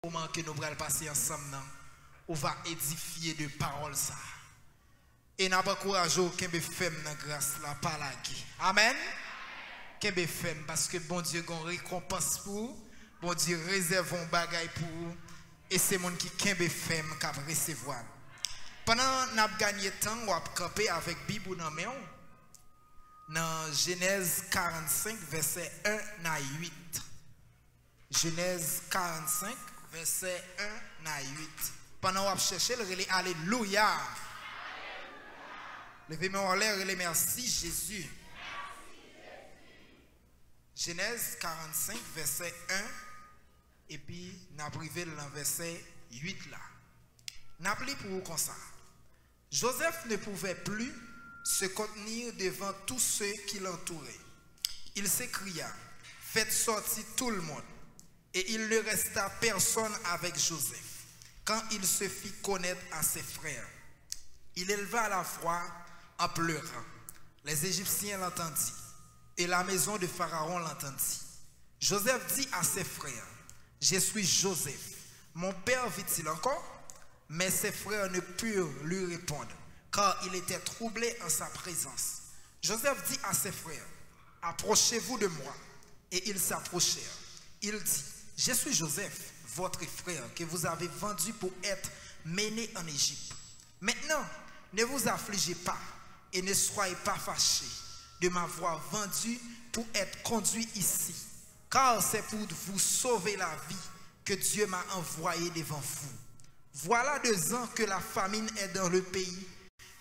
Moment que nous allons passer ensemble, on va édifier de paroles ça. Et n'a pas courageux qu'un femme dans grâce la palagi. Amen. Qu'un femme parce que bon Dieu a une récompense pour, bon Dieu réserve un bagage pour, et c'est mon qui qu'un femme qui va recevoir. Pendant n'a gagné temps, on va camper avec Bible dans main. Dans Genèse 45 verset 1 à 8. Genèse 45 verset 1 à 8. Pendant qu'on cherche, le Alléluia. Levez-moi en l'air, le merci Jésus. Genèse 45 verset 1 et puis n'a privé dans verset 8 là. N'a pris pour vous comme ça. Joseph ne pouvait plus se contenir devant tous ceux qui l'entouraient. Il s'écria, faites sortir tout le monde. Et il ne resta personne avec Joseph, quand il se fit connaître à ses frères. Il éleva la voix en pleurant. Les Égyptiens l'entendirent, et la maison de Pharaon l'entendit. Joseph dit à ses frères, je suis Joseph. Mon père vit-il encore? Mais ses frères ne purent lui répondre, car il était troublé en sa présence. Joseph dit à ses frères, approchez-vous de moi. Et ils s'approchèrent. Il dit, je suis Joseph, votre frère, que vous avez vendu pour être mené en Égypte. Maintenant, ne vous affligez pas et ne soyez pas fâchés de m'avoir vendu pour être conduit ici, car c'est pour vous sauver la vie que Dieu m'a envoyé devant vous. Voilà 2 ans que la famine est dans le pays,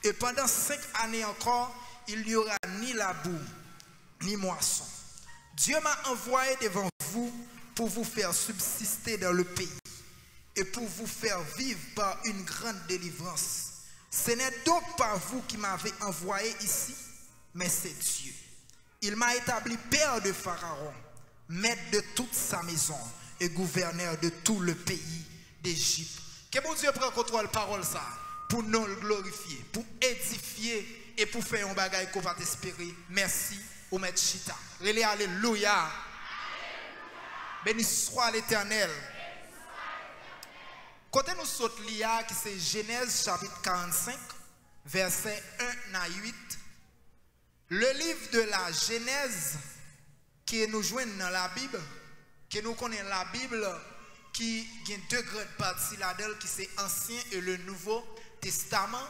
et pendant 5 années encore, il n'y aura ni labour, ni moisson. Dieu m'a envoyé devant vous pour vous faire subsister dans le pays et pour vous faire vivre par une grande délivrance. Ce n'est donc pas vous qui m'avez envoyé ici, mais c'est Dieu. Il m'a établi père de Pharaon, maître de toute sa maison et gouverneur de tout le pays d'Égypte. Que bon Dieu prenne contrôle parole ça pour nous le glorifier, pour édifier et pour faire un bagage qu'on va t'espérer. Merci au maître Chita. Relais alléluia. Béni soit l'Éternel. Côté nous saute l'IA qui c'est Genèse chapitre 45 verset 1 à 8. Le livre de la Genèse qui nous joigne dans la Bible, que nous connaissons la Bible qui a 2 grandes parties là-dedans qui c'est Ancien et le Nouveau Testament.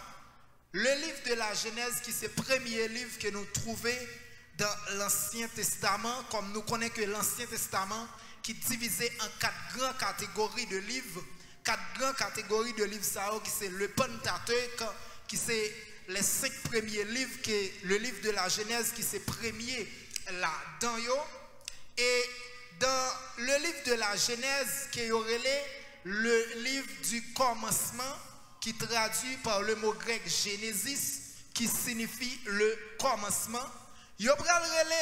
Le livre de la Genèse qui c'est le premier livre que nous trouvons dans l'Ancien Testament, comme nous connaissons que l'Ancien Testament qui est divisé en 4 grandes catégories de livres. 4 grandes catégories de livres, ça, qui c'est le Pentateuque, qui c'est les 5 premiers livres, qui est le livre de la Genèse, qui c'est premier là-dedans. Et dans le livre de la Genèse, qui est le livre du commencement, qui traduit par le mot grec Genesis, qui signifie le commencement. Il y a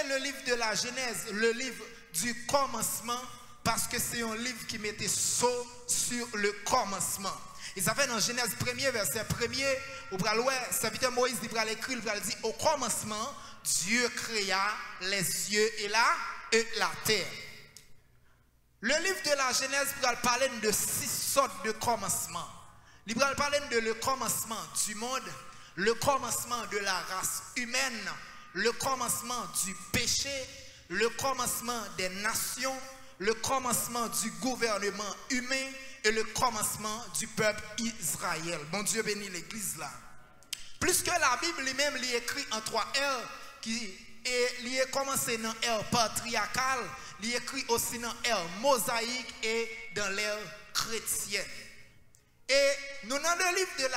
le livre de la Genèse, le livre du commencement, parce que c'est un livre qui mettait saut sur le commencement. Et ça fait dans Genèse 1er, verset 1er, où serviteur Moïse il va l'écrire, il va dire, au commencement, Dieu créa les cieux et la terre. Le livre de la Genèse va parler de 6 sortes de commencements. Il va parler de le commencement du monde, le commencement de la race humaine, le commencement du péché, le commencement des nations, le commencement du gouvernement humain et le commencement du peuple Israël. Bon Dieu bénit l'église là. Plus que la Bible lui-même lui écrit en 3 R qui est commencé dans l'ère patriarcale, lui écrit aussi dans l'ère mosaïque et dans l'ère chrétienne. Et nous dans le livre de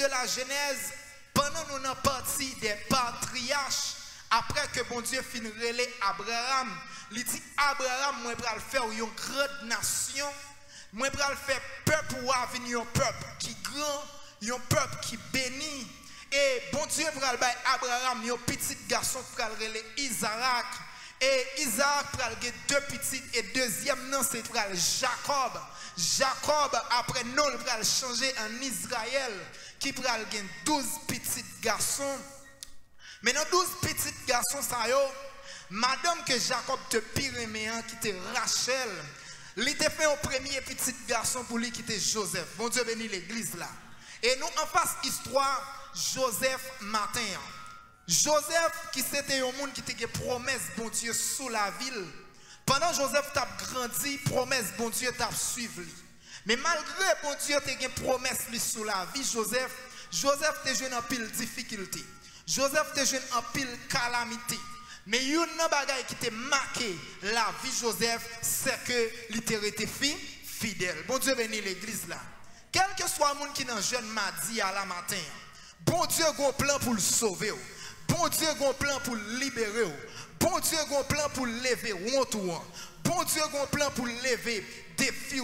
la Genèse, pendant nous avons parti des patriarches, après que bon Dieu finit relais Abraham, il dit Abraham, moi je vais faire une grande nation, moi je vais faire peuple pour venir un peuple qui grand, un peuple qui bénit. Et bon Dieu va faire Abraham, un petit garçon pour relais Isaac. Et Isaac va avoir 2 petites et deuxième nom c'est Jacob. Jacob après nous il va changer en Israël qui va avoir 12 petits garçons. Mais dans 12 petits garçons ça yo, madame que Jacob te pyréméen qui te Rachel, Il était fait un premier petit garçon pour lui qui était Joseph. Bon Dieu bénit l'église là. Et nous en face histoire Joseph matin. Joseph qui c'était un monde qui était promesse bon Dieu sous la ville. Pendant Joseph t'a grandi, promesse bon Dieu t'a suivi. Mais malgré bon Dieu t'a une promesse lui sous la vie Joseph t'a jeune en pile difficulté. Joseph t'a jeune en pile calamité. Mais il y a un bagage qui t'a marqué la vie Joseph, c'est que il était fidèle. Bon Dieu bénit l'église là. Quel que soit le monde qui dans jeune mardi à la matin, bon Dieu a un plan pour le sauver. Bon Dieu a un plan pour le libérer. Bon Dieu a un plan pour le lever. Bon Dieu a un plan pour le lever défi.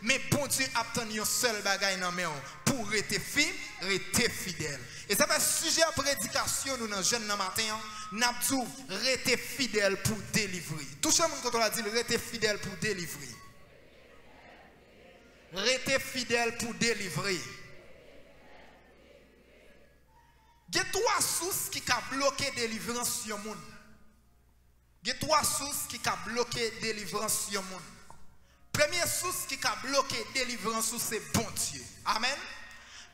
Mais bon Dieu a obtenu un seul bagage dans main pour rester fidèle. Et ça fait sujet à prédication nous dans jeune matin, n'a dit rester fidèle pour délivrer. Tout le monde quand on a dit rester fidèle pour délivrer. Rester fidèle pour délivrer. Il y a trois sources qui ont bloqué la délivrance sur le monde. Il y a trois sources qui ont bloqué la délivrance sur le monde. Première source qui a bloqué la délivrance, c'est bon Dieu. Amen.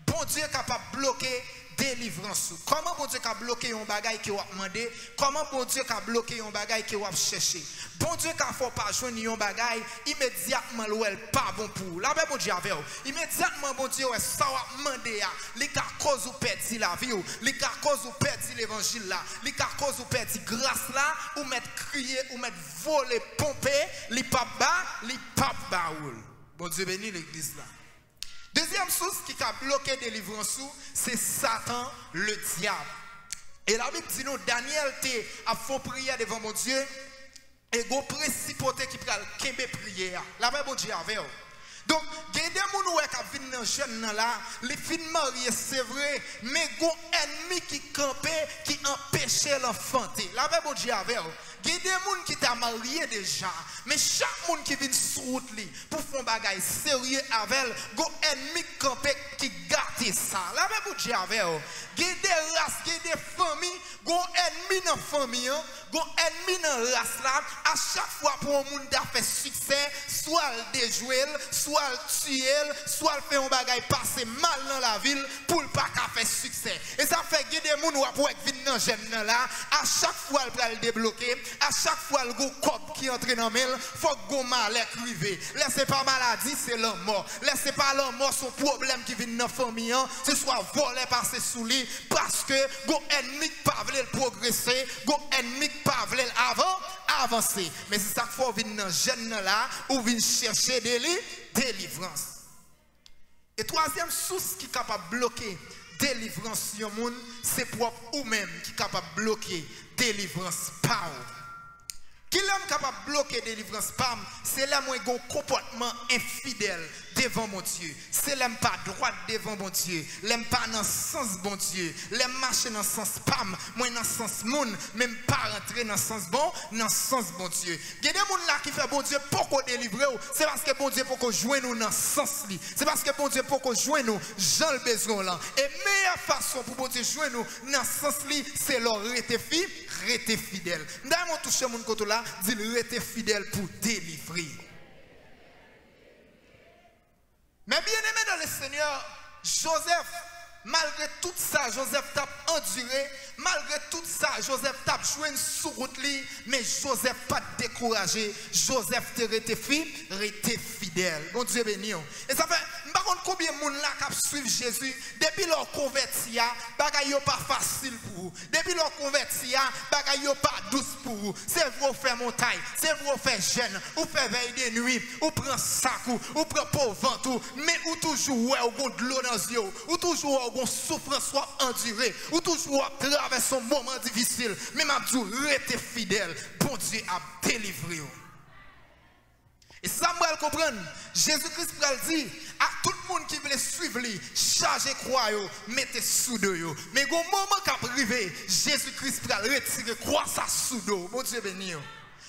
Bon Dieu est capable de bloquer délivrance. Comment bon Dieu a bloqué un bagage qui a demandé? Comment bon Dieu a bloqué un bagage qui a cherché? Bon Dieu a fait pas joindre un bagage immédiatement l'ouel pas bon pour. La bon Dieu avec immédiatement bon Dieu ça a demandé li ka cause ou perdre la vie ou li ka cause ou perdre l'évangile là, li ka cause ou perdre grâce là ou mettre crier ou mettre voler pomper, li pas bas. Bon Dieu bénit l'église là. Deuxième source qui a bloqué la délivrance, c'est Satan, le diable. Et la Bible dit nous, Daniel a fait prière devant mon Dieu, et il y a un principauté qui a fait prière. La Bible dit avec vous. Donc, il y a des gens qui viennent dans les jeunes là, les filles mariées, c'est vrai, mais il y a un ennemi qui campait, qui empêchait l'enfanter. La Bible dit avec vous. Il y a des gens qui sont mariés déjà, mais chaque monde qui vient sur route pour faire un bagage sérieux avec elle, il y a un ennemi qui gâte ça. La Bible dit avec vous. Il y a des races, il y a des familles, il y a un ennemi dans la famille, il y a un ennemi dans la race là. À chaque fois pour un monde qui a fait succès, soit le déjouer, soit le tuer, soit le faire un bagage passer mal dans la ville pour ne pas faire succès. Et ça fait qu'il y a des gens qui viennent dans le jeune là, à chaque fois il va le débloquer, à chaque fois le cop qui entre dans le mail, il faut que le mal arrive. Laissez pas maladie, c'est la mort. Laissez pas la mort, son problème qui vient dans la famille, ce soit volé par ses souliers. Parce que l'ennemi pas veut progresser, l'ennemi pas veut avancer. Mais c'est ça qu'il faut venir dans jeune là ou venir chercher délivrance. Et troisième source qui est capable de bloquer délivrance sur le monde, c'est propre ou même qui est capable de bloquer délivrance par vous. Qui est capable de bloquer délivrance par c'est là moi un comportement infidèle devant mon Dieu. C'est l'aime pas droit devant mon Dieu. L'aime pas dans le sens bon Dieu. L'aime marcher dans le sens pam, moi dans le sens moun, même pas rentrer dans le sens bon, dans le sens bon Dieu. Il y a des gens là qui fait bon Dieu pour qu'on délivre, c'est parce que bon Dieu pour qu'on joue nous dans le sens li. C'est parce que bon Dieu pour qu'on joue nous Jean le besoin là. Et meilleure façon pour bon Dieu jouer nous dans le sens li, c'est leur rester fidèle. D'ailleurs toucher mon côté là, dit rester fidèle pour délivrer. Mais bien aimé dans le Seigneur, Joseph, malgré tout ça, Joseph t'a enduré, malgré tout ça, Joseph t'a joué une sous-route, mais Joseph pas découragé, Joseph t'a resté fidèle. Bon Dieu béni. Et ça fait, par contre, combien de monde là qui suivent Jésus, depuis leur converti, bagay yo pas facile pour vous. Depuis leur converti, bagay yo pas douce pour vous. C'est vous faire montagne, c'est vous faire jeûne, ou faire veille de nuit, ou prendre sac, ou prendre pauvre ventre, mais ou toujours ouais, ou de l'eau dans les yeux, ou toujours ou souffrance soit endurée, ou toujours traverser un moment difficile, mais m'a dit restez fidèle, bon Dieu a délivré. Et Samuel comprend, Jésus-Christ dit à tout le monde qui veut suivre lui, chargez croix, mettez sous dos. Mais au moment qu'a arrivé, Jésus-Christ va retirer croix ça sous dos. Bon Dieu béni.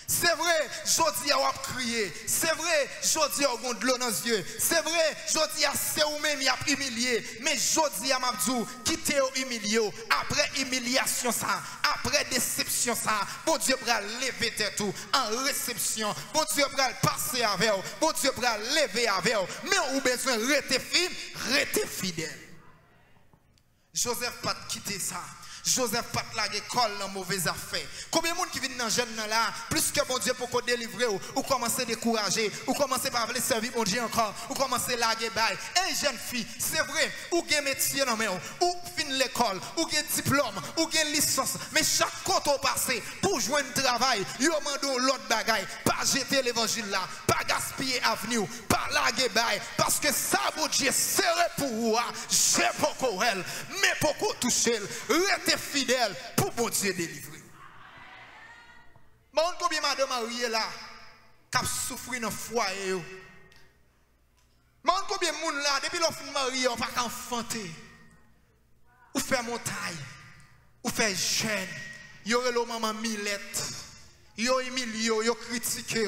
C'est vrai, jodi a wap crié. C'est vrai, jodi a gon de l'eau dans les yeux. C'est vrai, jodi a c'est ou même y a humilié. Mais jodi a m'abdou, quitter ou humilié. Après humiliation ça, après déception ça, bon Dieu pral lever tête tout en réception. Bon Dieu pral passer avec vous. Bon Dieu pral lever avec vous. Mais ou besoin rester fidèle. Joseph pas quitter ça. Joseph pas la école dans mauvaise affaire. Combien de monde qui viennent dans jeune là, plus que bon Dieu pour qu'on délivre ou commencer à décourager, ou commencer par vouloir servir bon Dieu encore, ou commencer à laguer bail. Et jeune fille, c'est vrai, ou gen métier dans main, ou fin l'école, ou gen diplôme, ou gen licence, mais chaque côté au passé pour joindre travail, yo mandon l'autre bagaille, pas jeter l'évangile là, pas gaspiller avenue, pas laguer bail, parce que ça bon Dieu serait pour vous, j'ai beaucoup elle, mais beaucoup toucher, fidèle pour bon Dieu délivrer. Bon, combien de madame mariée là qui a souffert dans le foyer? Bon, combien de monde là, depuis l'enfant marié, on ne peut pas enfanter. Ou faire montagne, ou faire jeune. Yo relo maman Milette, yo humilié, yo critiqué.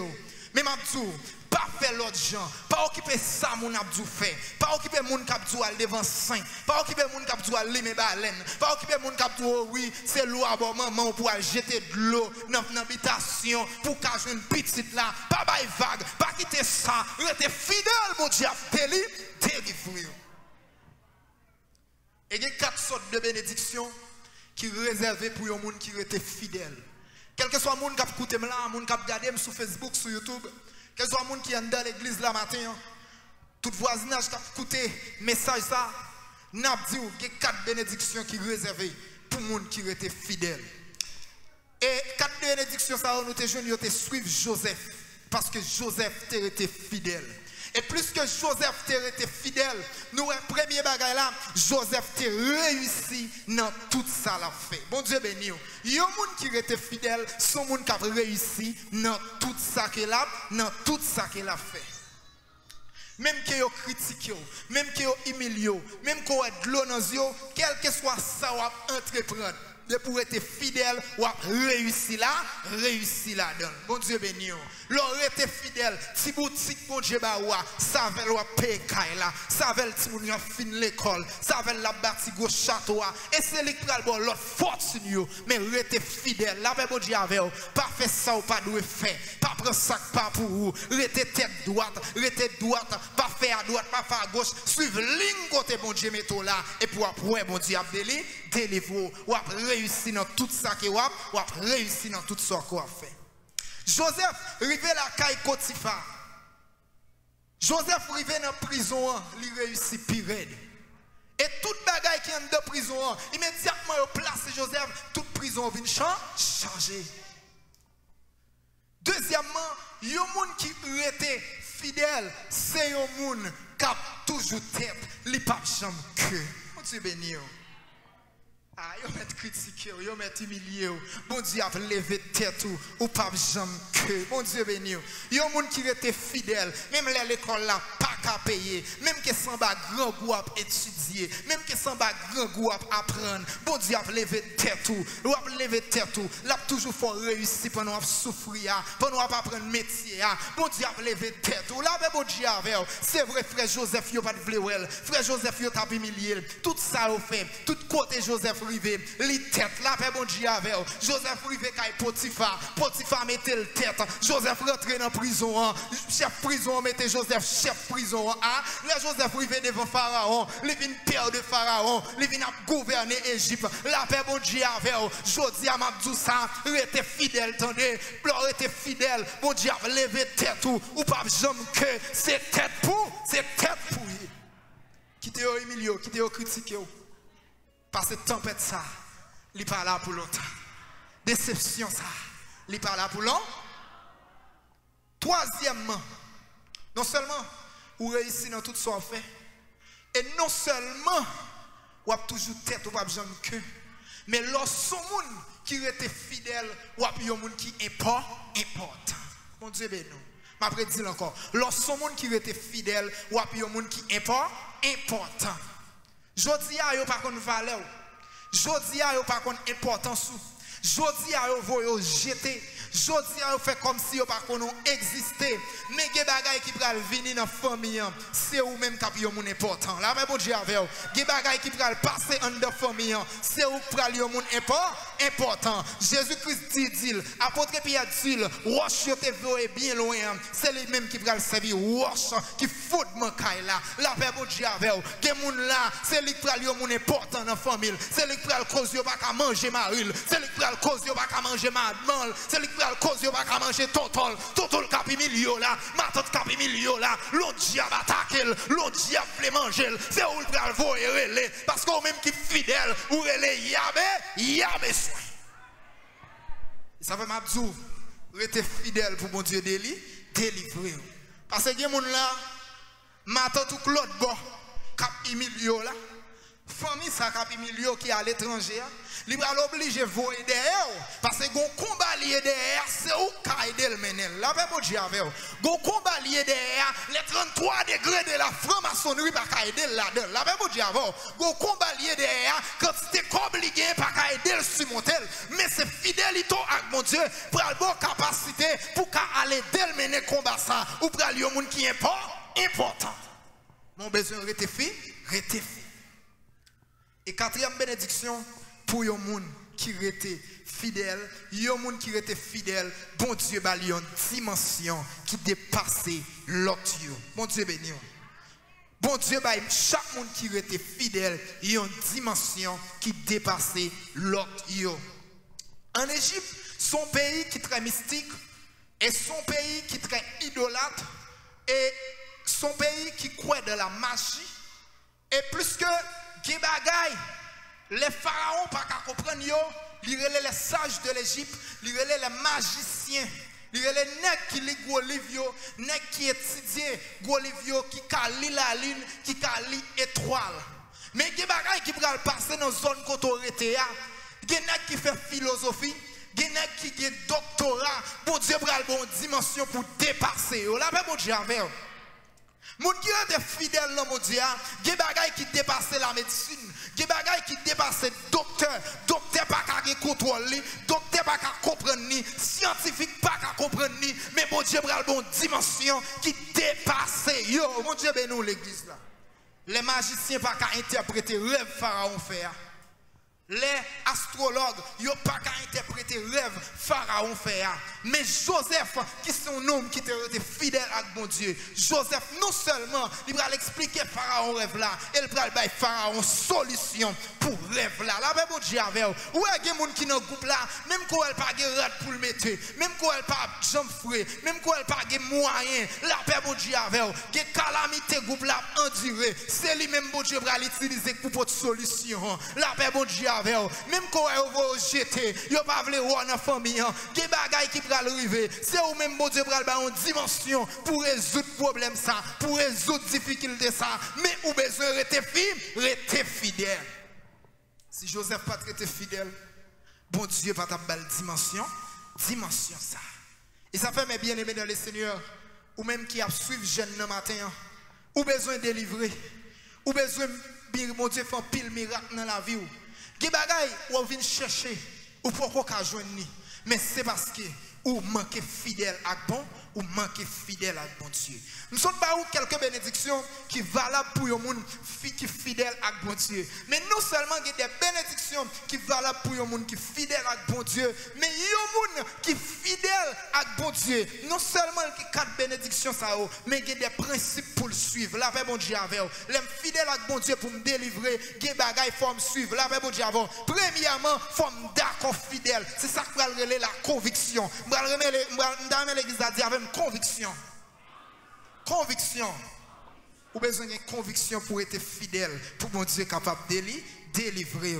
Mais m'abdou, pas faire l'autre gens, pas occuper ça mon abdou fait, pas occuper mon kabdou al devant saint, pas occuper mon kabdou al limer baleine, pas occuper mon kabdou oui, c'est l'eau à bon maman pour jeter de l'eau dans l'habitation pour cacher une petite là, pas bail vague, pas quitter ça, rester fidèle mon Dieu délivrer. Et il y a 4 sortes de bénédictions qui sont réservées pour les gens qui restent fidèles. Quel que soit le monde qui a écouté là, le monde qui a regardé sur Facebook, sur YouTube, quel que soit le monde qui est dans l'église là matin, tout voisinage qui a écouté message ça, n'a dit qu'il y a 4 bénédictions qui sont réservées pour les gens qui restent fidèles. Et 4 bénédictions, ça nous te suivre Joseph, parce que Joseph était fidèle. Et plus que Joseph était fidèle, nous, premier bagage là, Joseph était réussi dans tout ça l'a fait. Bon Dieu béni. Il y a des gens qui étaient fidèles, sont des gens qui ont réussi dans tout ça qu'il a, dans tout ça qu'il a fait. Même qu'ils ont critiqué, même qu'ils ont humilié, même qu'ils ont de l'eau dans les yeux, quel que soit ça, on va entreprendre. Pour être fidèle, ou réussir là-dedans. Bon Dieu béni. L'on était fidèle, si boutique bon Dieu ça veut le payer là, ça veut le fin l'école, ça veut la bâti gros château et c'est l'école bon l'autre fortune mais rester fidèle, la bon Dieu avec pas faire ça ou pas doit faire, pas prendre sac pas pour vous, rester tête droite, pas faire à droite, pas faire à gauche, suivre ligne côté bon Dieu metto là et pour après bon Dieu délivrer ou réussir dans tout ça que ou réussir dans tout ça qu'on a fait. Joseph arrivé la caille Potiphar. Joseph arrivé dans la prison, il réussit pire. Et toute bagaille qui est dans la prison, immédiatement il place Joseph, toute prison vient changer. Deuxièmement, il y a des gens qui étaient fidèles, c'est un monde qui a toujours tête, il n'y a pas de chambre que. On Dieu béni. Ah, yo met critiquer, yo met humilier. Bon Dieu a levé tête ou pas jamais que. Bon Dieu béni. Yo moun qui était fidèle, même l'école là pas qu'à payer, même que sans ba grand goût à étudier, même que sans ba grand goût à apprendre. Bon Dieu a levé tête ou a levé tête ou, l'a toujours faut réussir pendant à souffrir, pendant à apprendre métier. Bon Dieu a levé tête ou, là bon Dieu avec. C'est vrai frère Joseph yo pas de vle frère Joseph yo t'a humilié. Tout ça au fait, tout côté Joseph li tête là bon Dieu avec Joseph rivé kay Potiphar mettait le tête Joseph rentre dans prison chef prison mettait Joseph chef prison là Joseph rivé devant Pharaon il vient père de Pharaon il vient gouverner Égypte la paix bon Dieu avec jodi a m'abdou ça était fidèle tendez pleur était fidèle bon Dieu a levé tête ou pas jamais que c'est tête pour qui te humilié qui te critiqué. Parce que tempête ça, il n'est pas là pour longtemps. Déception ça, il n'est pas là pour longtemps. Troisièmement, non seulement vous réussissez dans tout ce qu'on fait, et non seulement vous avez toujours tête ou pas besoin de queue, mais lorsque monde qui était fidèle, vous avez un monde qui est important. Mon Dieu béni. Je vais dire encore, lorsque monde qui était fidèle, vous avez un monde qui est important. Jodi a yo pas kon valeur. Jodi a yo pas kon importance. Jodi a yo voyo jeter. Jodi a fait comme si vous pas qu'on existait. Mais il y a des bagages qui pral venir dans la famille. C'est ou même qui yon moun important. La même bon Dieu avec vous. Il y a des bagages qui pral passer en de famille. C'est ou pral yon moun important. Jésus-Christ dit, apôtre Pierre dit, roche te voye bien loin. C'est lui même qui pral servir roche qui fout mon caille là. La paix bon Dieu avec vous. Il y a moun là, c'est lui qui pral yon moun important dans la famille. C'est lui qui pral cause yo pas qu'à manger maril. C'est lui qui pral cause yo pas qu'à manger madmal. C'est lui qui pral cause yo pas qu'à manger totol capi milio là. Ma tante capi milio là. L'autre diable attaque, l'autre diable voulait manger. C'est où le pral voye relé. Parce qu'on même qui fidèle, ou relé yabé soin. Ça fait ma bzou, rester fidèle pour mon Dieu délivrer. Parce que les gens là, ma tante ou Claude Bo, cap Emilio là. Famille ça cap Emilio qui est à l'étranger, il va l'obliger voyer derrière parce que gon combat lié derrière c'est où Kaidel menel. La paix bon Dieu avec vous. Gon combat lié derrière les 33 degrés de la franc-maçonnerie par Kaidel là-dedans. La paix bon Dieu avec vous. Gon combat lié derrière quand c'était obligé par Kaidel surmonter mais c'est fidélité avec mon Dieu pour avoir capacité pour aller del mener combat ça ou pour aller au monde qui est important. Mon besoin rete fi. Et quatrième bénédiction pour les gens qui étaient fidèles, bon Dieu a une dimension qui dépasse l'autre. Bon Dieu béni. Bon Dieu a chaque monde qui était fidèle, il y a une dimension qui dépasse l'autre. En Égypte, son pays qui est très mystique, et son pays qui est très idolâtre, et son pays qui croit de la magie, et plus que les pharaons pas qu'à comprendre yo, ils relaient les sages de l'Égypte, ils relaient les magiciens, ils relaient les nègres qui lit Golivio, nègres qui étudient Golivio, qui lit la lune, qui lit étoile. Mais des bagages qui peuvent passer dans zone côté ya, des nègres qui fait philosophie, des nègres qui ont doctorat, bon Dieu pral bon dimension pour dépasser. La paix bon Dieu avec. Moun qui est fidèle dans mon Dieu, des bagages qui dépassent la médecine, des bagages qui dépassent docteur pas qu'à contrôler, docteur pas qu'à comprendre ni, scientifique pas qu'à comprendre ni, mais mon Dieu a une bonne dimension qui dépasse. Yo, mon Dieu ben nous l'église là. Les magiciens pas qu'à interpréter rêve pharaon faire. Les astrologues, ils n'ont pas qu'à interpréter rêve pharaon faire. Mais Joseph, qui est un homme qui était fidèle à mon Dieu, Joseph, non seulement, il va expliquer pharaon rêve là, il va faire pharaon solution pour rêve là. La même Dieu avec vous. Ou est-ce qu'il y a des gens qui dans le groupe là, même quand elle n'a pas de rade pour le mettre, même quand elle n'a pas de jambe frais, même quand elle n'a pas de moyens, la paix mon Dieu avec vous. Des calamités groupe là enduré, c'est lui-même mon Dieu va l'utiliser pour votre solution. La paix mon Dieu. Même quand vous jeter, vous pas voulu voir dans la famille, des bagailles qui peuvent arriver. C'est vous même bon Dieu pour une dimension pour résoudre le problème ça, pour résoudre la difficulté ça. Mais vous besoin rester fidèle. Si Joseph pas été fidèle, bon Dieu pas ta belle dimension ça. Et ça fait mes bien-aimés dans le Seigneur, ou même qui a suivi jeune le matin, ou besoin de délivrer, ou besoin mon Dieu faire pile miracle dans la vie. Des bagailles ou vient chercher ou pourquoi qu'à joindre mais c'est parce que ou manquer fidèle à bon ou manquer fidèle à bon Dieu. Nous sommes pas où quelques bénédictions qui valables pour les gens qui sont fidèles à bon Dieu. Mais non seulement il y a des bénédictions qui valables pour les gens qui sont fidèles à bon Dieu, mais il y a des gens qui sont fidèles à bon Dieu. Non seulement il y a 4 bénédictions, mais il y a des principes pour le suivre. La paix bon Dieu avec vous. Les fidèles à bon Dieu pour me délivrer, il y a des bagailles pour me suivre. La paix bon Dieu avec vous. Premièrement, il faut me d'accord fidèle. C'est ça que je vais la conviction. Je vais l'église à dire avec une conviction. Conviction. Ou besoin d'une conviction pour être fidèle, pour mon Dieu capable de délivrer.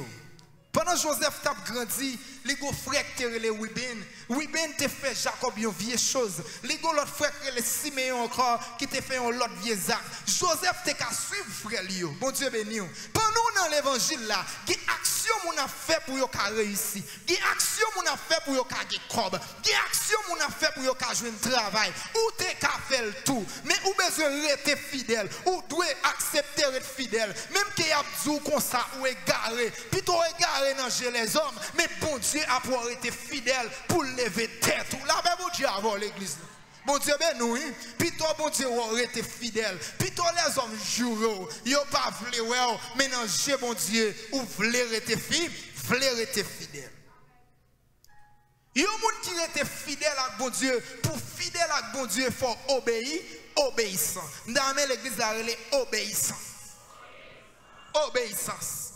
Pendant que Joseph t'a grandi, les gros frères qui étaient les Ruben t'a fait Jacob une vieille chose. Les gros l'autre frère qui les Siméon encore, qui t'a fait un l'autre vieille acte. Joseph t'a qu'à suivre frère Lio. Bon Dieu béni. Pendant dans l'évangile là, il y a action action mon a fait pour yo ka réussir. Des action mon a fait pour yo ka gagner cob. Des action mon a fait pour yo ka jouer un travail. Ou te ka faire le tout. Mais ou besoin rester fidèle. Ou doit accepter être fidèle. Même que y a dit comme ça ou égaré. Plutôt égaré dans les hommes. Mais bon Dieu a pour être fidèle pour lever tête. Là ben bon Dieu avant l'église. Bon Dieu ben nous, plutôt bon Dieu aurait été fidèle. Plutôt les hommes jurent, ils n'ont pas voulu, mais non, j'ai bon Dieu, ou voulez rester fidèle. Il y a des gens qui étaient fidèles à bon Dieu. Pour fidèle à bon Dieu, il faut obéir, obéissant. Dans l'église, elle est obéissant. Obéissance.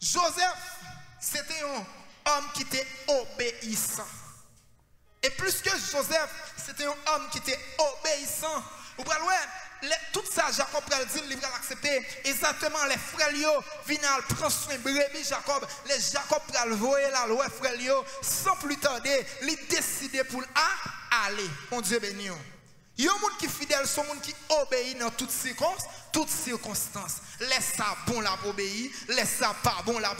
Joseph, c'était un homme qui était obéissant. Et plus que Joseph, c'était un homme qui était obéissant. Vous voyez, tout ça, Jacob a dit, il va accepter. Exactement, les frères viennent prendre soin de brebis, Jacob. Les Jacob a voyer la loi, frères, sans plus tarder, il décide pour aller. Mon Dieu béni. Il y a des gens qui sont fidèles, sont des gens qui obéissent dans toutes circonstances. Laisse ça bon la obéir, laisse ça pas bon la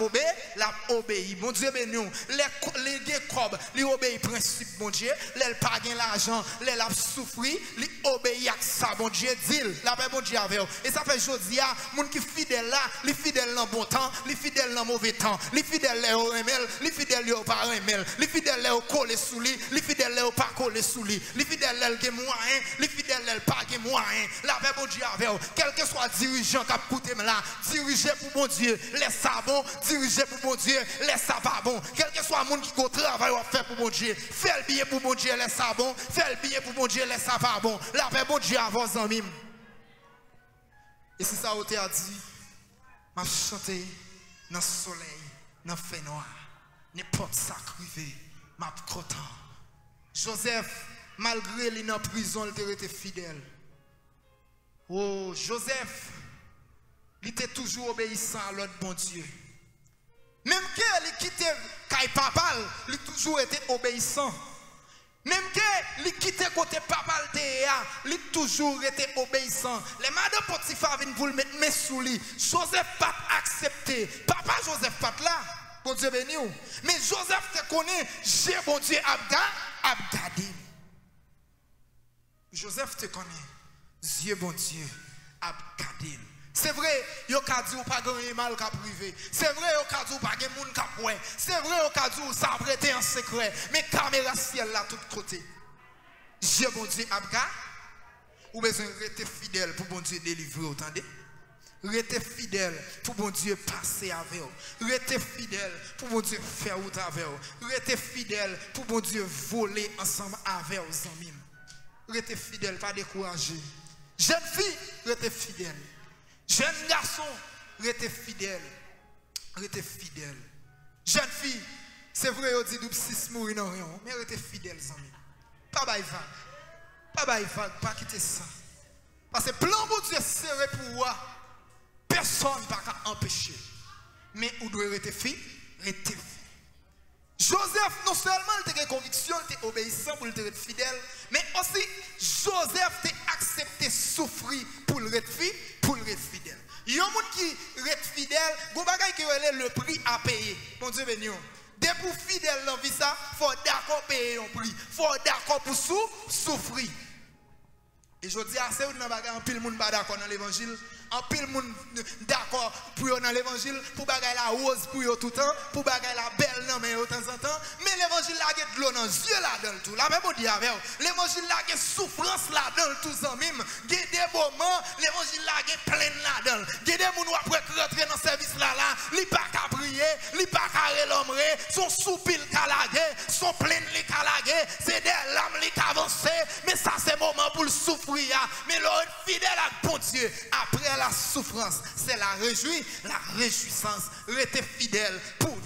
obéir. Mon Dieu béni, les Jacob, ils obéissent principe bon Dieu, les pas gain l'argent, les la souffrir, ils obéissent à ça bon Dieu dit, la paix bon Dieu avec eux. Et ça fait jodi a, moun qui fidèle là, les fidèles dans bon temps, les fidèles dans mauvais temps, les fidèles là au remel, les fidèles là au pas remel, les fidèles là au coller sous lui, les fidèles là au pas coller sous lui, les fidèles là qui moyen, les fidèles là pas qui moyen, la paix bon Dieu avec eux. Quel que soit dirigeant qui a coûté là, diriger pour bon Dieu, laisse ça bon, diriger pour bon Dieu, laisse ça pas bon. Quel que soit le monde qui go travail ou faire pour bon Dieu, fais le bien pour bon Dieu, laisse ça bon, fais le bien pour bon Dieu, laisse ça pas bon. La paix bon Dieu avant amis. Et c'est ça où tu as dit, m'a chanté dans le soleil, dans le feu noir, n'importe ça crivé, m'a content. Joseph, malgré qu'il est en prison, il était fidèle. Oh, Joseph, il était toujours obéissant à l'autre bon Dieu. Même qu'il quittait Kai Papal, il a toujours été obéissant. Même qu'il quittait côté Papal, il a toujours été obéissant. Les madame Potiphar viennent pour le mettre sous lui. Joseph pas accepté. Papa Joseph pas là. Bon Dieu béni. Mais Joseph te connaît, j'ai bon Dieu abgadé. Joseph te connaît, Dieu bon Dieu abgadé. C'est vrai, il y a dit ou pas gagner mal qu'à privé. C'est vrai, il y a dit ou pas gagner moun qu'à point. C'est vrai, il y a dit ou ça prêter en secret. Mais caméra ciel là tout côté. Dieu bon Dieu abga. Ou besoin rester fidèle pour bon Dieu délivrer, entendez? Rester fidèle pour bon Dieu passer avec vous. Rester fidèle pour bon Dieu faire route avec vous. Rester fidèle pour bon Dieu voler ensemble avec vous amis. Rester fidèle, pas décourager. Jeune fille, rester fidèle. Jeune garçon, restez fidèle. Restez fidèle. Jeune fille, c'est vrai, on dit que 6 mourir non rien, mais restez fidèle, amis. Pas bail vague. Pas bail vague, pas quitter ça. Parce que plan pour Dieu serré pour moi, personne ne peut empêcher. Mais vous devez rester fidèle, restez fidèle. Joseph, non seulement il était conviction, il était obéissant pour être fidèle, mais aussi Joseph a accepté souffrir pour être fidèle. Il y a des gens qui restent fidèles, qui ont le prix à payer. Mon Dieu béni. Dès pour fidèle dans la vie, il faut d'accord payer un prix. Il faut d'accord pour souffrir. Et je dis à ceux qui ont pile monde pas d'accord dans l'évangile, en pile monde d'accord pour eux dans l'évangile, pour bagaille la rose pour eux tout le temps, pour bagaille la belle non mais de temps en temps, mais l'évangile là a de l'eau dans les yeux là dans tout. La même dit avec l'évangile là a souffrance là dans tout en même. Il y a des moments, l'évangile là a plein là dedans. Il y a des gens qui après rentrer dans service là, ils pas qu'à prier, ils pas qu'à relomrer, son soupil calagé, son plein les calagé, c'est des lames qui avancent, mais ça c'est moment pour le souffrir. Mais l'homme fidèle à bon Dieu, après la souffrance, c'est la réjouissance. Restez fidèle pour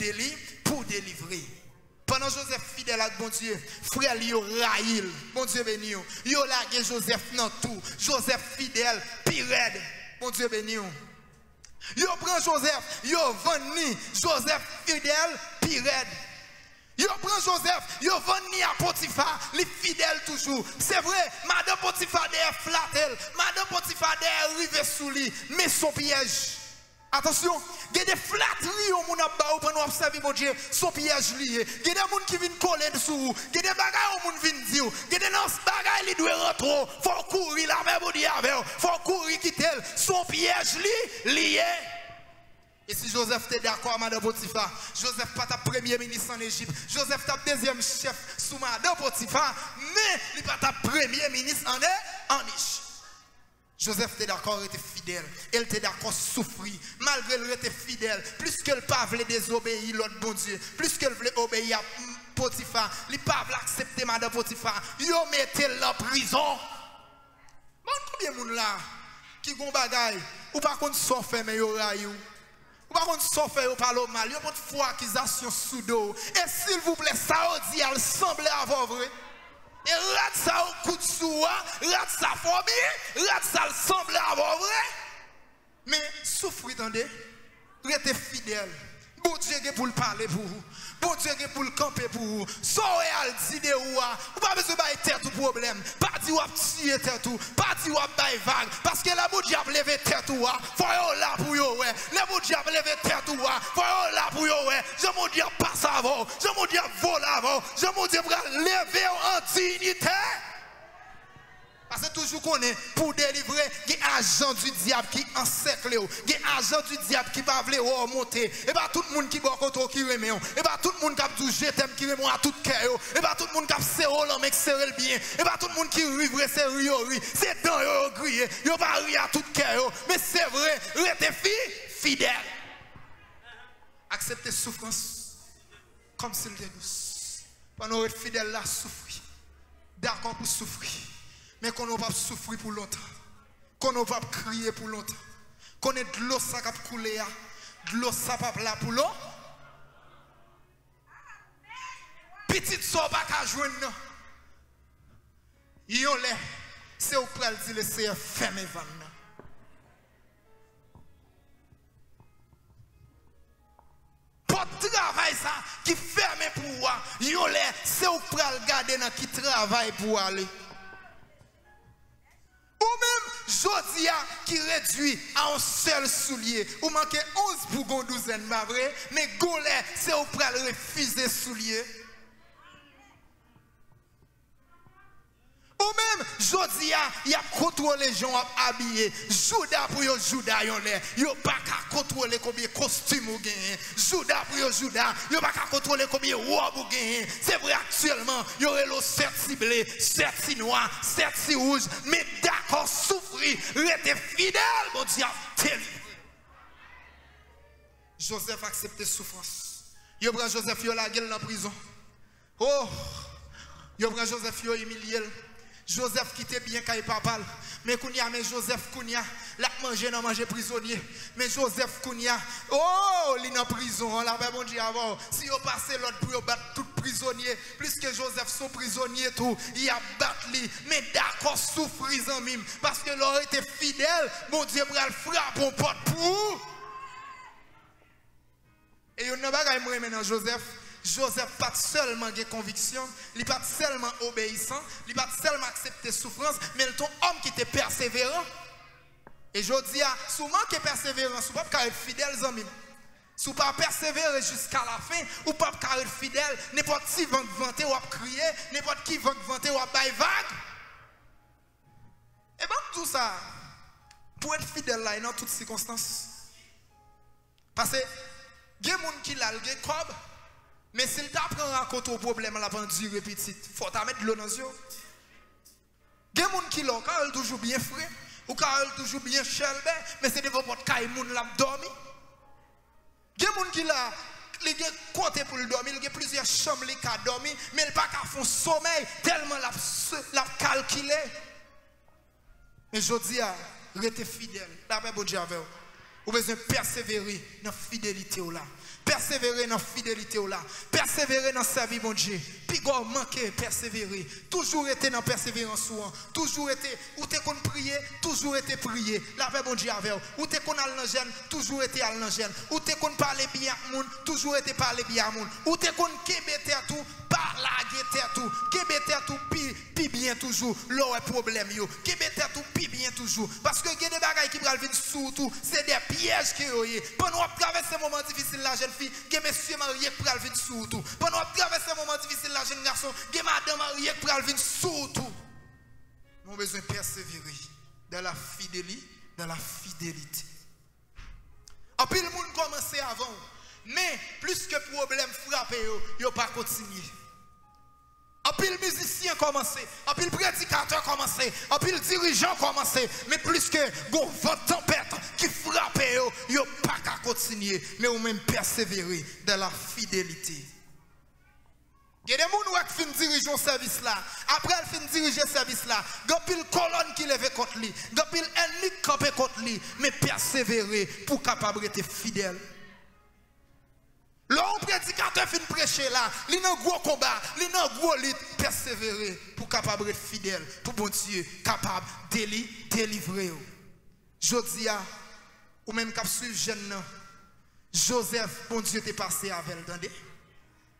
délivrer. Pendant Joseph fidèle à bon Dieu, frère Lio Raïl, bon Dieu béni, yo lagé Joseph dans tout. Joseph fidèle, pirède, bon Dieu béni. Yo prend Joseph, yo venu Joseph fidèle, pirède. Yo prend Joseph, yo venu à Potiphar, les fidèles toujours. C'est vrai, madame Potiphar derrière flattel, madame Potiphar derrière arrivé sous lui, mais son piège. Attention, il y a des flatteries au monde pour nous observer mon Dieu, son piège lié. Il y a des gens qui viennent coller dessous, il y a des bagages au monde qui viennent dire, il y a des bagages qui doivent rentrer, il faut courir la même mon Dieu avec, il faut courir quitter son piège lié. Et si Joseph était d'accord, Madame Potiphar, Joseph pas ta premier ministre en Égypte, Joseph ta deuxième chef sous Madame Potiphar, mais il pas ta premier ministre en Égypte. Joseph était d'accord, il était fidèle. Elle était d'accord, souffrir. Malgré elle était fidèle. Plus qu'elle pas voulait désobéir l'autre bon Dieu. Plus qu'elle voulait obéir à Potiphar. Il ne pas voulait accepter Madame Potiphar. Il mettait en prison. Bon, combien de monde là qui ont bagaille ou par contre sont fermés yo rayou. Ou par contre sont fermés par le mal. Yo pas de foi accusation sous dos. Et s'il vous plaît, ça dit elle semble avoir vrai. Et rat ça au coup de soie, rat ça famille, rat ça semble avoir vrai. Mais souffrir, attendez, restez fidèle. Bon Dieu pour le parler pour vous. Bon Dieu pour le camper pour vous. Soyez al dit de ou pas besoin de tête tout problème. Pas dire ou tirer tête tout, pas dire ou bailler vague parce que la bon Dieu a levé tête ou faut là pour yo ouais. Le bon Dieu a levé tête ou faut là pour yo ouais. Je mon Dieu passe avant, je mon Dieu vole avant, je mon Dieu va lever en dignité. Parce que toujours qu'on est pour délivrer, il y a un agent du diable qui encercle, il y a un agent du diable qui va vouloir monter, et pas tout le monde qui va qui remet, et pas tout le monde qui a tout jeté qui remet à tout cœur, et pas tout le monde qui a serré l'homme et serré le bien, et pas tout le monde qui rivre, c'est riori, c'est dans yo grillé, yo pas rire à tout cœur, mais c'est vrai, restez fidèle. Acceptez souffrance comme s'il était douce. Pendant être fidèle là, souffrir. D'accord pour souffrir. Mais qu'on n'a pas souffrir pour longtemps. Qu'on n'a pas crier pour longtemps. Qu'on ait de l'eau ça qui a coulé. De l'eau ça pas là pour l'eau. Petite soeur pas qu'à joindre. Yon lè. C'est au pral dit le Seigneur ferme van. Pour travail ça qui ferme pour moi. Yon lè. C'est au pral garder dans qui travaille pour aller. Ou même Jodia qui réduit à un seul soulier. Ou manquez 11 pour gon douzaine, pas vrai? Mais Golais, c'est au pral refuser soulier. Ou même Jodia, il a contrôlé les gens habillés. Judas pour yo Judas yon lè. Yo pas qu'à contrôler combien costume ou gagne. Judas pour yo Judas, yo pas qu'à contrôler combien robe ou gagne. C'est vrai actuellement, yo relo certes ciblé, certes noir, certes rouge, mais d'accord souffrir, restez fidèle mon Dieu, délivré. Joseph accepte souffrance. Yo prend Joseph yo la gueule dans prison. Oh, yo prend Joseph yo humilié. Joseph qui était bien quand papa. Mais Kounia, mais Joseph Kounia, l'a mangé dans manger prisonnier. Mais Joseph Kounia, oh, il est en prison. On l'a bon Dieu avant. Si on passe l'autre pour battre tout prisonnier, plus que Joseph son prisonnier tout, il a battu lui. Mais d'accord, souffrir en mime. Parce que l'aurait été fidèle, mon Dieu va le frapper en porte pour. Et il n'y a pas de maintenant Joseph. Joseph pas seulement des convictions, il pas seulement obéissant, il pas seulement accepter souffrance, mais il est un homme qui était persévérant. Et je dis, souvent qui est persévérant, souvent pas être fidèle, amis. Si vous pas persévérer jusqu'à la fin, ou pas être fidèle, n'importe qui va vanter ou crier, n'importe qui va vanter ou bailler vague. Et bien tout ça, pour être fidèle là, dans toutes circonstances. Parce que il y a des gens qui l'ont comme. Mais s'il t'apprend à raconter au problème la pendant durée petite, il faut mettre de l'eau dans les yeux. Il y a des gens qui l'ont, quand elle toujours bien frais, ou quand elle toujours bien chelbe, mais c'est des gens qui ont dormi. Il y a des gens qui l'ont, il y a compté pour le dormir, il y a plusieurs chambres qui ont dormi, mais il n'y a pas qu'à faire sommeil, tellement l'a calculé. Mais je dis, restez fidèle, d'après bon Dieu avec vous. Vous besoin persévérer dans la fidélité là. Persévérer dans la fidélité là. Persévérer dans sa vie, mon Dieu. Puis go manquer, persévérer. Toujours été dans la persévérance. Toujours été, ou t'es qu'on prier, toujours été prier. La paix, bon Dieu, avec vous. Ou t'es qu'on a le gêne, toujours été à le gêne. Ou t'es qu'on parler bien à moun, toujours été parler bien à moun. Ou t'es qu'on kébéter à tout, pas laguer tête tout, gebe tête tout pi bien toujours, là est problème yo. Gebe tête tout pi bien toujours parce que gade des bagages qui pral venir sous tout, c'est des pièges que yo yé. Pendant on traverse ces moments difficiles la jeune fille, gade monsieur marié qui pral venir sous tout. Pendant on traverse ces moments difficiles la jeune garçon, gade madame mariée qui pral venir sous tout. Nous avons besoin de persévérer dans la fidélité. En plus, le monde commençait avant. Mais plus que problème frappé, il n'a pas continué. En plus, le musicien commençait. En plus, le prédicateur commençait. En plus, le dirigeant commençait. Mais plus que vent tempête qui frappait, il n'a pas qu'à continuer. Mais on même persévérer dans la fidélité. Il y a des gens qui finissent diriger ce service là. Après, ils finissent diriger ce service là. Il y a une colonne qui lève contre lui. Il y a une ennemi qui campe contre lui. Mais persévérer pour capable être fidèle. L'homme prédicateur finit prêcher là. Il y a un gros combat. Il y a un gros lit. Persévérer pour capable être fidèle. Pour bon Dieu, capable de délivrer. Je dis à, ou même cap suivre jeune. Joseph, bon Dieu, t'es passé avec elle.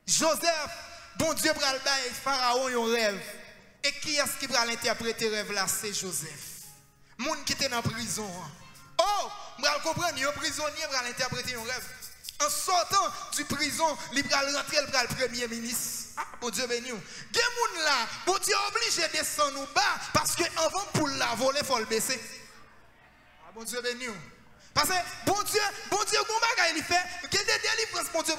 Joseph. Bon Dieu pral bailler Pharaon un rêve. Et qui est-ce qui va l'interpréter rêve là? C'est Joseph. Moun qui était en prison. Oh, je comprends, un prisonnier va l'interpréter un rêve. En sortant du prison, il va rentrer le premier ministre. Ah, bon Dieu béni. Des moun là, bon Dieu obligé de descendre ou bas parce que avant pour la voler, il faut le baisser. Ah, bon Dieu béni. Parce que bon Dieu, il fait, que des délivrances, bon Dieu,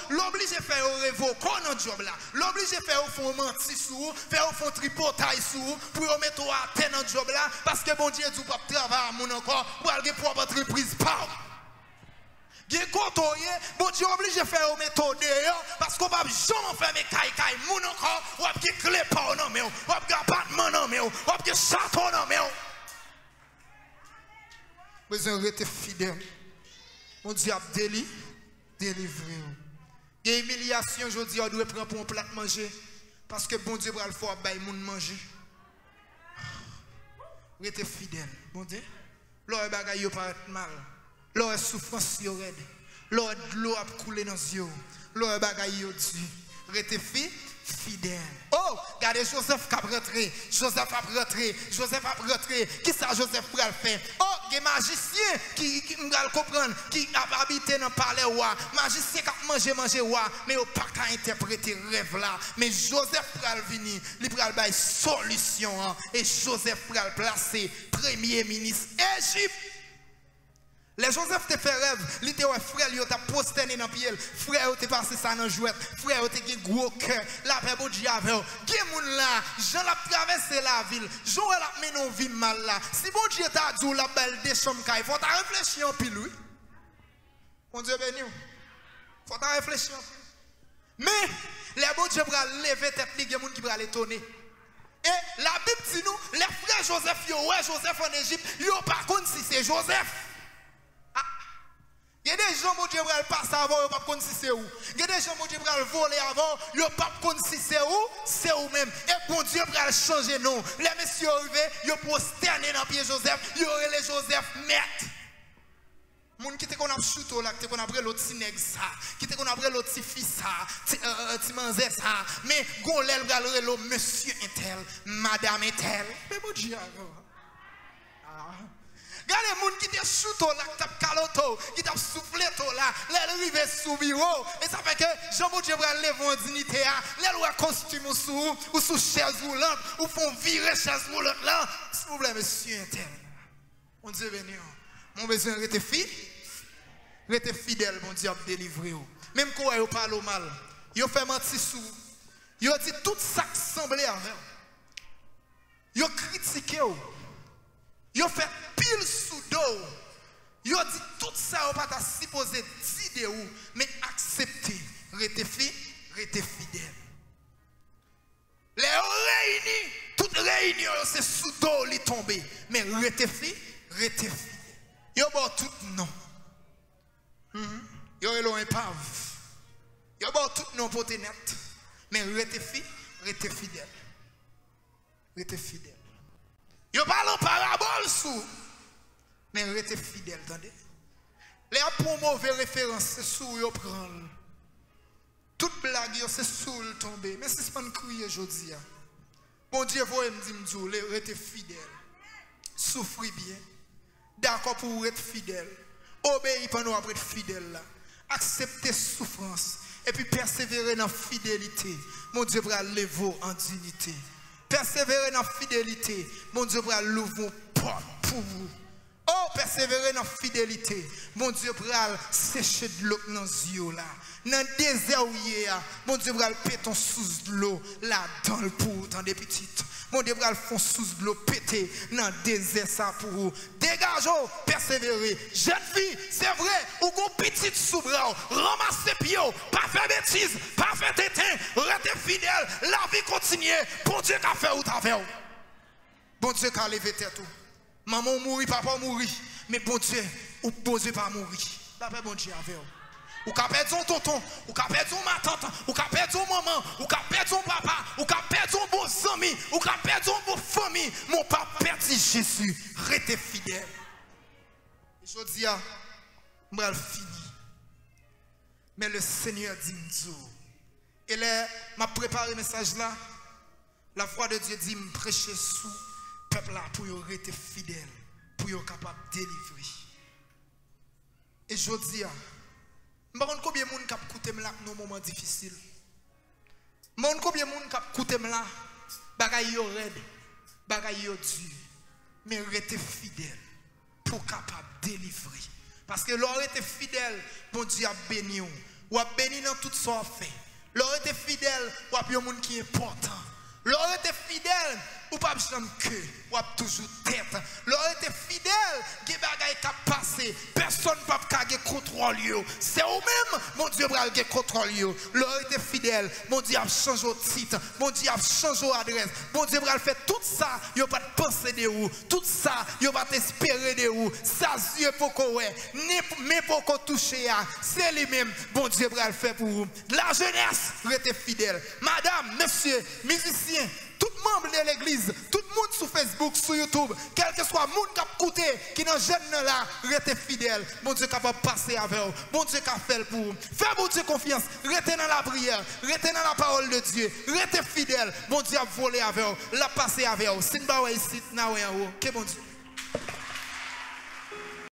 l'oblige à faire au révoquer dans job là. L'oblige à faire au fond mentir sur, faire au fond tripotaille sur, pour mettre à terre dans job là, parce que bon Dieu, tu peux travailler à mon encore, pour aller pour votre entreprise, pas. Bon Dieu oblige à faire au méthode, parce qu'on va jamais faire mes caille, mon encore, ou à qui clé pas non mais, ou à qui appartement non mais, ou à qui château non mais. Besoin rester fidèle. Mon Dieu a délivré. Il y a humiliation aujourd'hui, on doit prendre pour un plat de manger. Parce que bon Dieu va le faire, il faut manger. Rester fidèle. Bon Dieu. L'eau est bagaille pas mal. L'eau est souffrance yo red. L'eau de l'eau a coulé dans les yeux. L'eau est bagaille yo dessus. Rester fidèle. Oh, regardez Joseph qui a rentré. Joseph a rentré. Qui ça Joseph pour le faire? Oh, il y a un magicien qui va comprendre, qui a habité dans le palais roi. Magicien qui a mangé roi, mais il n'a pas qu'à interpréter le rêve là. Mais Joseph pour le venir, il pour le solution. Et Joseph pour le placer premier ministre Égypte. Les Joseph te fait rêve, li te ouais frère, il t'a posterné dans pied, frère te passé ça dans jouet, frère te gen gros cœur, la paix bon Dieu avec. Gen moun là, Jean l'a traversé la ville, Joël a mené une vie mal là. Si bon Dieu t'a dit la belle des chambres kay, faut ta réfléchir en pile oui. Bon Dieu béni. Faut ta réfléchir. Mais les bon Dieu va lever tête li gen moun qui va l'étonner. Et la Bible dit nous, les frères Joseph yo ouais Joseph en Égypte, yo pas connait si c'est Joseph. Il y a des gens qui vont passer avant, ils ne savent pas si c'est où. Il y a des gens qui vont voler avant, ils ne savent pas si c'est où même. Et bon Dieu va changer non. Les messieurs arrivés, ils vont prosterner dans le pied Joseph, ils auraient les Joseph mettre. Moun qui te qu'on a chuto là, qui te qu'on a pris l'autre sineg ça, qui te qu'on a pris l'autre fils ça, ti manzé ça, mais gon l'el va le monsieur intel, madame intel. Mais bon Dieu. Regardez les gens qui te chuto là, qui t'a caloto, qui t'a soufflé là, les arrivés sous bureau. Et ça fait que Jean-Boudieu va lever en dignité, les lois costume ou sous chaise roulante, ou font virer chaise roulante là. S'il vous plaît, monsieur intel. Mon Dieu béni. Mon besoin de rester fidèle, mon Dieu a délivré. Même quand vous parlez mal, vous fait mentir sous. Vous dit tout ça qui semblait avec. Vous critiquez. Vous fait pile sous dos. Vous dit tout ça, vous pas supposé dire de vous, mais acceptez. Restez fidèle. Les réunis, toute réunion, c'est sous dos qui tombe. Mais restez fidèle. Vous avez tout non. Vous avez l'eau épave. Vous avez tout non pour net. Mais restez fidèle. Restez fidèle. Vous parlez en parabole sous. Mais restez fidèle, attendez. Les pour mauvais référence, c'est sous vous prendre. Toute blague, c'est soul tombé. Mais c'est ce qu'on crie aujourd'hui. Bon Dieu, vous me dire, restez fidèle. Souffrez bien. D'accord pour être fidèle. Obéissez pendant après être fidèle. Acceptez souffrance. Et puis persévérer dans la fidélité. Mon Dieu va lever en dignité. Persévérer dans la fidélité. Mon Dieu va l'ouvrir porte pour vous. Oh, persévérer dans la fidélité. Mon Dieu va sécher de l'eau dans les yeux là. Dans le désert où il y a, mon Dieu va péter sous de l'eau là dans le pour dans des petites. Mon Dieu va faire sous de l'eau péter dans le désert ça pour vous. Dégageons, persévérer. Jeune fille, c'est vrai, ou qu'on petite sous bras, ramassez pieds, pas faire bêtise, pas faire tétin, restez fidèle, la vie continue. Bon Dieu qu'a fait ou t'as fait. Bon Dieu qu'a levé tête. Maman mourit, papa mourit, mais bon Dieu, ou bon Dieu pas mourir. D'après bon Dieu avec vous. Ou qu'a perdu ton tonton, ou qu'a perdu ma tante, ou qu'a perdu maman, ou qu'a perdu papa, ou qu'a perdu vos amis, ou qu'a perdu vos familles. Mon papa perdu Jésus, restez fidèle. Et je dis, je vais finir. Mais le Seigneur dit, et là, m'a préparé le message là. La voix de Dieu dit, me prêcher sous peuple là pour rester fidèle, pour être capable de délivrer. Et je dis, je ne sais pas combien de gens qui écoutent dans nos moments difficiles. Je ne sais pas combien de gens qui écoutent là, bagaille yo red, bagaille yo dur. Mais restez fidèle pour capable de délivrer. Parce que l'on était fidèle, bon Dieu a béni. Ou a béni dans tout ce qu'on fait. L'on était fidèle, ou a un monde qui est important. L'on était fidèle, ou pas besoin de queue, ou a toujours tête. L'on était fidèle, qui bagaille qui passé, personne ne peut contrôler. C'est vous-même, mon Dieu, qui contrôle. L'on était fidèle, mon Dieu a changé au titre, mon Dieu a changé l'adresse, mon Dieu a fait tout ça, il n'y a pas de pensée de vous, tout ça, il n'y a pas d'espérer de vous, ça, Dieu pour qu'on mais pour qu'on touche, c'est lui-même, bon Dieu a fait pour vous. La jeunesse, restez fidèle. Madame, monsieur, musicien, tout membre de l'église, tout le monde sur Facebook, sur YouTube, quel que soit le monde qui a écouté, qui est jeune là, restez fidèle. Bon Dieu capable de passer avec vous. Bon Dieu qui a fait pour vous. Faites bon Dieu confiance. Restez dans la prière. Restez dans la parole de Dieu. Restez fidèle. Bon Dieu a volé avec vous. La passer avec vous. C'est une barre ici, que bon Dieu.